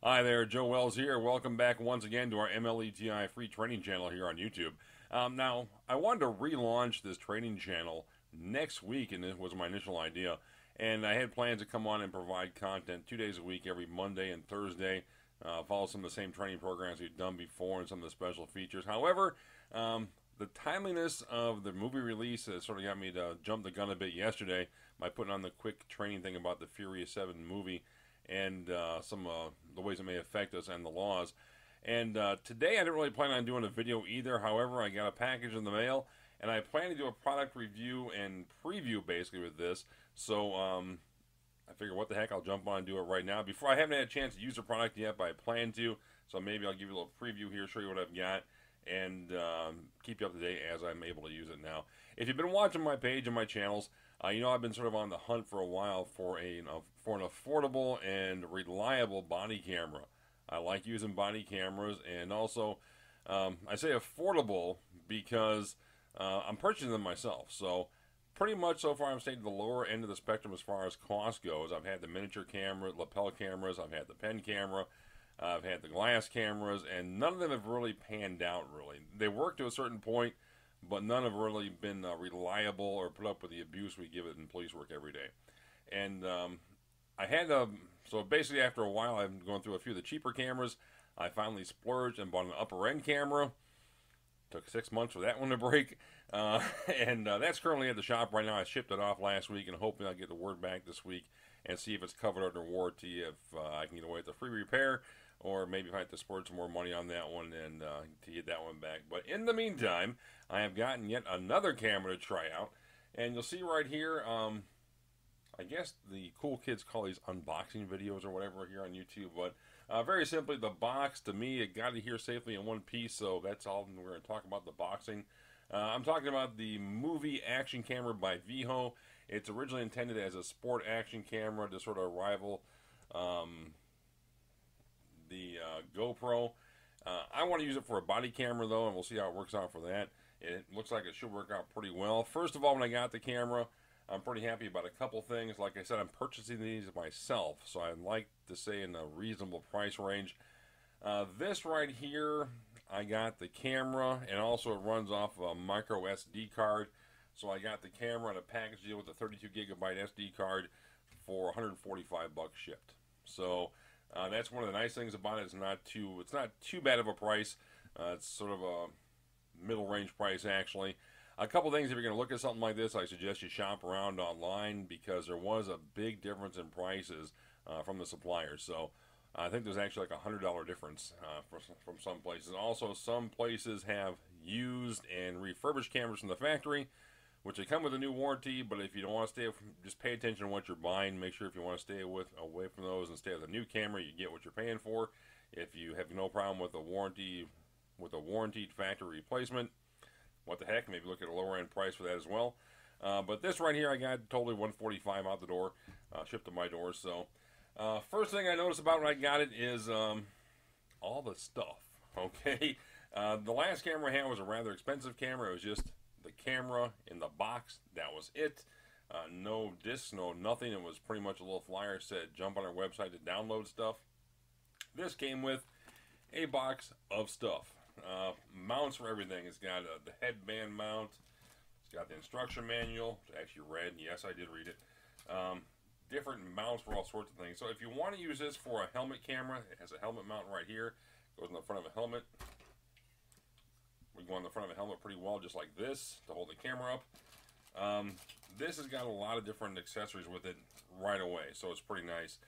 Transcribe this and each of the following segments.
Hi there, Joe Wells here. Welcome back once again to our MLETI free training channel here on YouTube. Now, I wanted to relaunch this training channel next week, and it was my initial idea. And I had plans to come on and provide content 2 days a week, every Monday and Thursday. Follow some of the same training programs we've done before and some of the special features. However, the timeliness of the movie release sort of got me to jump the gun a bit yesterday by putting on the quick training thing about the Furious 7 movie and some the ways it may affect us and the laws. And today I didn't really plan on doing a video either. However, I got a package in the mail, and I plan to do a product review and preview basically with this. So I figure, what the heck, I'll jump on and do it right now. Before, I haven't had a chance to use the product yet, but I plan to. So maybe I'll give you a little preview here, show you what I've got, and keep you up to date as I'm able to use it now. If you've been watching my page and my channels, you know I've been sort of on the hunt for a while for an affordable and reliable body camera. I like using body cameras, and also I say affordable because I'm purchasing them myself. So pretty much so far I'm staying to the lower end of the spectrum as far as cost goes. I've had the miniature camera, lapel cameras, I've had the pen camera, I've had the glass cameras, and none of them have really panned out really. They work to a certain point, but none have really been reliable or put up with the abuse we give it in police work every day. And I had so basically after a while, I'm going through a few of the cheaper cameras. I finally splurged and bought an upper end camera. Took 6 months for that one to break, and that's currently at the shop right now. I shipped it off last week, and hoping I'll get the word back this week and see if it's covered under warranty, if I can get away with a free repair, or maybe if I have to splurge some more money on that one and to get that one back. But in the meantime, I have gotten yet another camera to try out, and you'll see right here, I guess the cool kids call these unboxing videos or whatever here on YouTube, but very simply, the box, to me, it got it here safely in one piece, so that's all we're going to talk about, the boxing. I'm talking about the Muvi action camera by VEHO. It's originally intended as a sport action camera to sort of rival the GoPro. I want to use it for a body camera, though, and we'll see how it works out for that. It looks like it should work out pretty well. First of all, when I got the camera, I'm pretty happy about a couple things. Like I said, I'm purchasing these myself, so I'd like to say in a reasonable price range. This right here, I got the camera, and also it runs off of a micro SD card. So I got the camera and a package deal with a 32 gigabyte SD card for 145 bucks shipped. So that's one of the nice things about it. It's not too bad of a price. It's sort of a middle range price actually. A couple things, if you're going to look at something like this, I suggest you shop around online, because there was a big difference in prices from the suppliers. So I think there's actually like $100 difference from some places. Also, some places have used and refurbished cameras from the factory, which they come with a new warranty. But if you don't want to stay, just pay attention to what you're buying. Make sure if you want to stay away from those and stay with a new camera, you get what you're paying for. If you have no problem with a warranted factory replacement, what the heck, maybe look at a lower end price for that as well. But this right here, I got totally 145 out the door, shipped to my door. So first thing I noticed about when I got it is all the stuff. Okay, the last camera I had was a rather expensive camera. It was just the camera in the box. That was it. No discs, no nothing. It was pretty much a little flyer said jump on our website to download stuff. This came with a box of stuff. Mounts for everything. It's got the headband mount. It's got the instruction manual, which I actually read. Yes, I did read it. Different mounts for all sorts of things. So if you want to use this for a helmet camera, it has a helmet mount right here. Goes in the front of a helmet. We go on the front of a helmet pretty well, just like this, to hold the camera up. This has got a lot of different accessories with it right away, so it's pretty nice.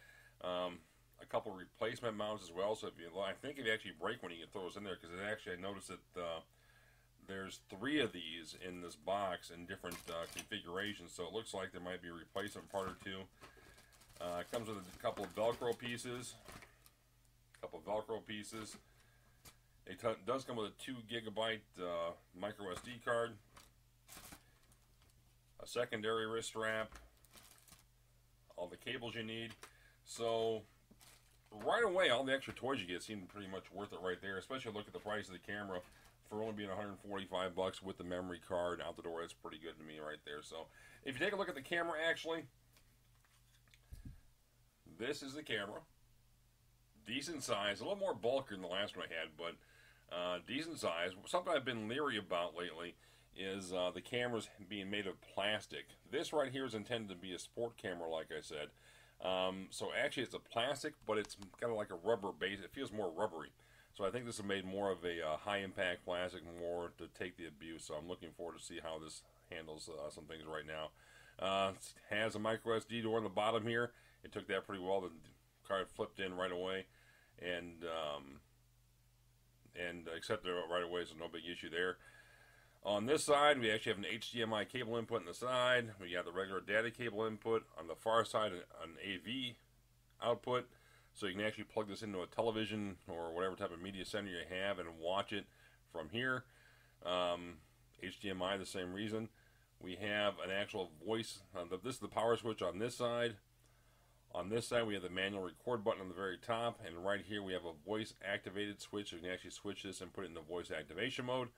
A couple replacement mounts as well, so I think it actually break when you can throw those in there, because I noticed that there's 3 of these in this box in different configurations, so it looks like there might be a replacement part or 2. It comes with a couple of Velcro pieces. It does come with a 2 gigabyte micro SD card, a secondary wrist strap, all the cables you need. So right away, all the extra toys you get seem pretty much worth it right there, especially look at the price of the camera for only being 145 bucks with the memory card out the door. That's pretty good to me right there. So if you take a look at the camera, actually, this is the camera. decent size, a little more bulkier than the last one I had, but decent size. Something I've been leery about lately is the cameras being made of plastic. This right here is intended to be a sport camera, like I said. So actually it's a plastic, but it's kind of like a rubber base. It feels more rubbery. So I think this is made more of a high-impact plastic, more to take the abuse. So I'm looking forward to see how this handles some things right now. It has a micro SD door on the bottom here. It took that pretty well. The card flipped in right away, and accepted it right away, so no big issue there. On this side, we actually have an HDMI cable input on the side. We got the regular data cable input. On the far side, an AV output. So you can actually plug this into a television or whatever type of media center you have and watch it from here. HDMI, the same reason. We have an actual voice. This is the power switch on this side. On this side, we have the manual record button on the very top. And right here, we have a voice-activated switch. So you can actually switch this and put it into voice activation mode.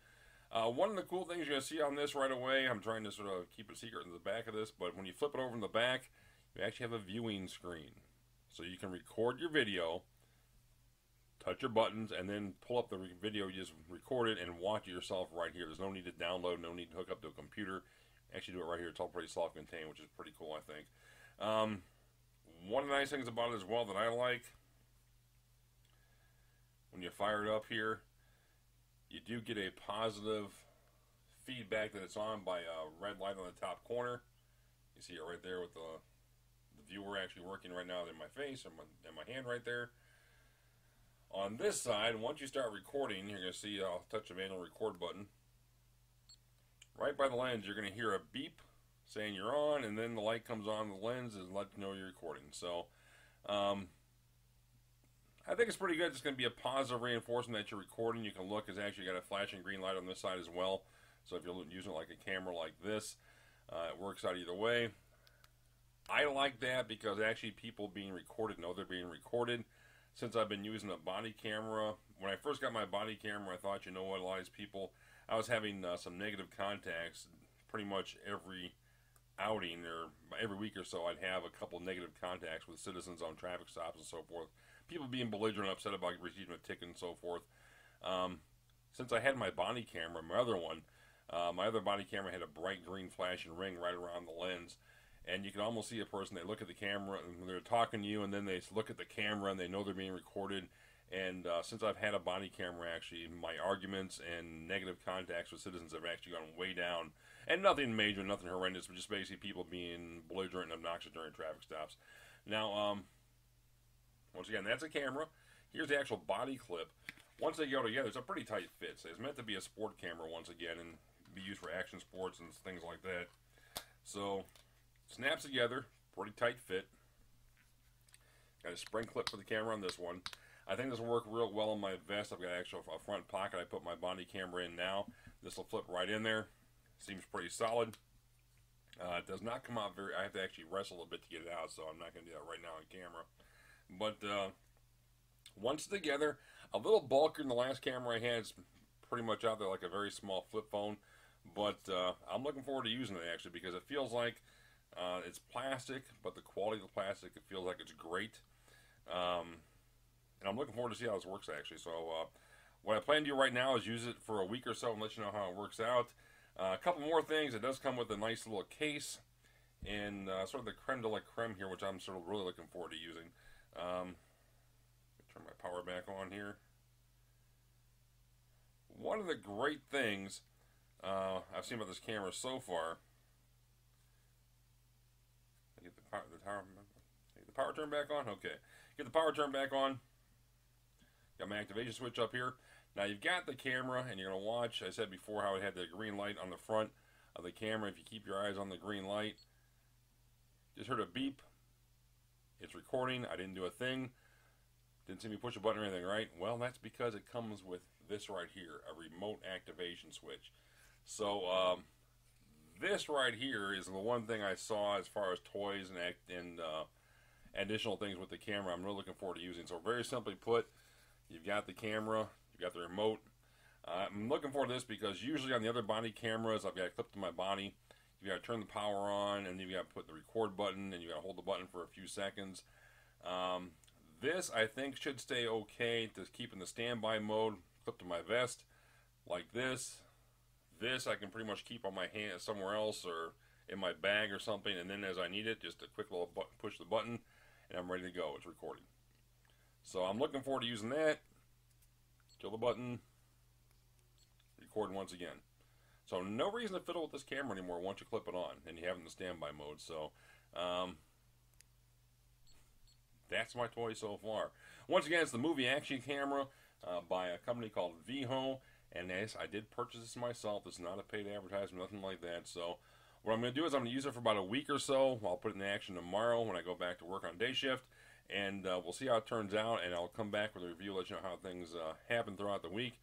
One of the cool things you're going to see on this right away, I'm trying to sort of keep it secret in the back of this, but when you flip it over in the back, you actually have a viewing screen. So you can record your video, touch your buttons, and then pull up the video you just recorded and watch it yourself right here. There's no need to download, no need to hook up to a computer. Actually do it right here. It's all pretty self-contained, which is pretty cool, I think. One of the nice things about it as well that I like, when you fire it up here, you do get a positive feedback that it's on by a red light on the top corner. You see it right there with the viewer actually working right now in my face and my hand right there. On this side, once you start recording, you're going to see I'll touch the manual record button. Right by the lens, you're going to hear a beep saying you're on, and then the light comes on the lens and let you know you're recording. So, I think it's pretty good. It's going to be a positive reinforcement that you're recording. You can look, it's actually got a flashing green light on this side as well. So if you're using it like a camera like this, it works out either way. I like that because actually people being recorded know they're being recorded. Since I've been using a body camera, when I first got my body camera, I thought, you know what, a lot of these people, I was having some negative contacts pretty much every outing, or every week or so I'd have a couple negative contacts with citizens on traffic stops and so forth. People being belligerent, upset about receiving a ticket and so forth. Since I had my body camera, my other body camera had a bright green flashing ring right around the lens. And you can almost see a person, they look at the camera and they're talking to you, and then they look at the camera and they know they're being recorded. And since I've had a body camera, actually, my arguments and negative contacts with citizens have actually gone way down. And nothing major, nothing horrendous, but just basically people being belligerent and obnoxious during traffic stops. Now, once again, that's a camera. Here's the actual body clip. Once they go together, it's a pretty tight fit. So it's meant to be a sport camera once again and be used for action sports and things like that. So, snaps together, pretty tight fit. Got a spring clip for the camera on this one. I think this will work real well in my vest. I've got actually a front pocket I put my body camera in now. This will flip right in there. Seems pretty solid. It does not come out I have to actually wrestle a bit to get it out, so I'm not going to do that right now on camera. But once together, a little bulkier than the last camera I had. It's pretty much out there like a very small flip phone. But I'm looking forward to using it actually, because it feels like it's plastic, but the quality of the plastic, it feels like it's great. And I'm looking forward to see how this works actually. So what I plan to do right now is use it for a week or so and let you know how it works out. A couple more things. It does come with a nice little case and sort of the creme de la creme here, which I'm sort of really looking forward to using. Turn my power back on here. One of the great things I've seen about this camera so far. Get the power turned back on. Okay, get the power turned back on. Got my activation switch up here. Now you've got the camera, and you're gonna watch. I said before how it had the green light on the front of the camera. If you keep your eyes on the green light, just heard a beep. It's recording. I didn't do a thing. Didn't see me push a button or anything, right? Well, that's because it comes with this right here, a remote activation switch. So this right here is the one thing I saw as far as toys and additional things with the camera I'm really looking forward to using. So very simply put, you've got the camera, you've got the remote. I'm looking forward to this because usually on the other body cameras, I've got it clipped to my body. You've got to turn the power on, and then you've got to put the record button, and you've got to hold the button for a few seconds. This, I think, should stay okay to keep in the standby mode, clip to my vest, like this. This I can pretty much keep on my hand somewhere else or in my bag or something, and then as I need it, just a quick little push the button, and I'm ready to go. It's recording. So I'm looking forward to using that. Kill the button, record once again. So no reason to fiddle with this camera anymore once you clip it on and you have it in the standby mode. So that's my toy so far. Once again, it's the Muvi action camera by a company called VEHO. And as I did purchase this myself, it's not a paid advertisement, nothing like that. So what I'm going to do is I'm going to use it for about a week or so. I'll put it in action tomorrow when I go back to work on day shift. And we'll see how it turns out. And I'll come back with a review, let you know how things happen throughout the week.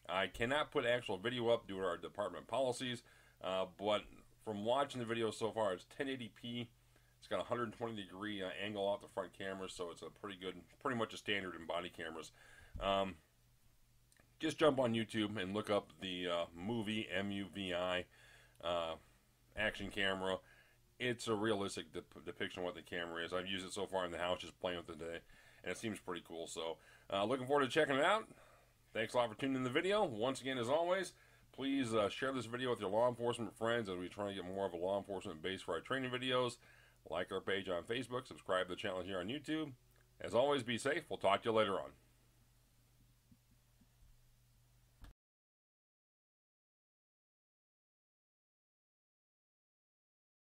I cannot put actual video up due to our department policies. But from watching the video so far, it's 1080p. It's got a 120 degree angle off the front camera. So it's a pretty much a standard in body cameras. Just jump on YouTube and look up the Muvi, M-U-V-I, action camera. It's a realistic depiction of what the camera is. I've used it so far in the house, just playing with it today, and it seems pretty cool. So, looking forward to checking it out. Thanks a lot for tuning in the video. Once again, as always, please share this video with your law enforcement friends as we try to get more of a law enforcement base for our training videos. Like our page on Facebook, subscribe to the channel here on YouTube. As always, be safe. We'll talk to you later on.